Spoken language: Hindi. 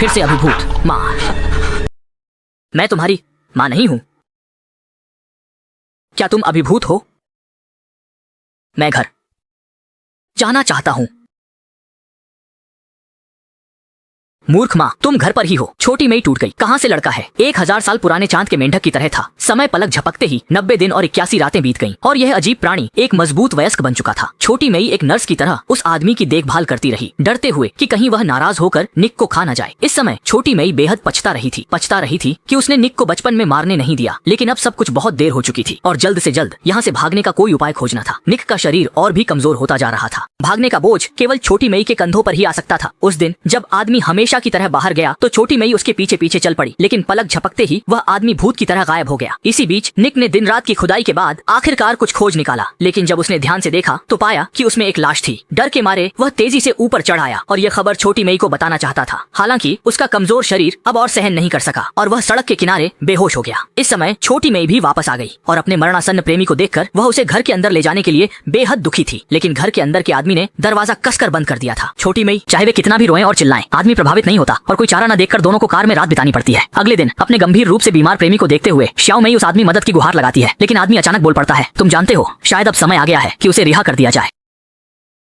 फिर से अभिभूत माँ। मैं तुम्हारी माँ नहीं हूं। क्या तुम अभिभूत हो? मैं घर जाना चाहता हूं। मूर्ख माँ, तुम घर पर ही हो। छोटी मई टूट गई। कहाँ से लड़का है? 1000 साल पुराने चांद के मेंढक की तरह था। समय पलक झपकते ही 90 दिन और 81 रातें बीत गईं और यह अजीब प्राणी एक मजबूत वयस्क बन चुका था। छोटी मई एक नर्स की तरह उस आदमी की देखभाल करती रही, डरते हुए कि कहीं वह नाराज होकर निक को खा न जाए। इस समय छोटी मई बेहद पछता रही थी कि उसने निक को बचपन में मारने नहीं दिया, लेकिन अब सब कुछ बहुत देर हो चुकी थी और जल्द से जल्द यहाँ से भागने का कोई उपाय खोजना था। निक का शरीर और भी कमजोर होता जा रहा था। भागने का बोझ केवल छोटी मई के कंधों पर ही आ सकता था। उस दिन जब आदमी हमेशा की तरह बाहर गया तो छोटी मई उसके पीछे पीछे चल पड़ी, लेकिन पलक झपकते ही वह आदमी भूत की तरह गायब हो गया। इसी बीच निक ने दिन रात की खुदाई के बाद आखिरकार कुछ खोज निकाला, लेकिन जब उसने ध्यान से देखा तो पाया कि उसमें एक लाश थी। डर के मारे वह तेजी से ऊपर चढ़ आया और यह खबर छोटी मई को बताना चाहता था। हालांकि उसका कमजोर शरीर अब और सहन नहीं कर सका और वह सड़क के किनारे बेहोश हो गया। इस समय छोटी मई भी वापस आ गई और अपने मरणासन्न प्रेमी को देखकर वह उसे घर के अंदर ले जाने के लिए बेहद दुखी थी, लेकिन घर के अंदर के आदमी ने दरवाजा कसकर बंद कर दिया था। छोटी मई चाहे वे कितना भी रोएं और चिल्लाएं, आदमी प्रभावित नहीं होता और कोई चारा न देखकर दोनों को कार में रात बितानी पड़ती है। अगले दिन अपने गंभीर रूप से बीमार प्रेमी को देखते हुए श्याओ मई उस आदमी मदद की गुहार लगाती है, लेकिन आदमी अचानक बोल पड़ता है, तुम जानते हो शायद अब समय आ गया है कि उसे रिहा कर दिया जाए।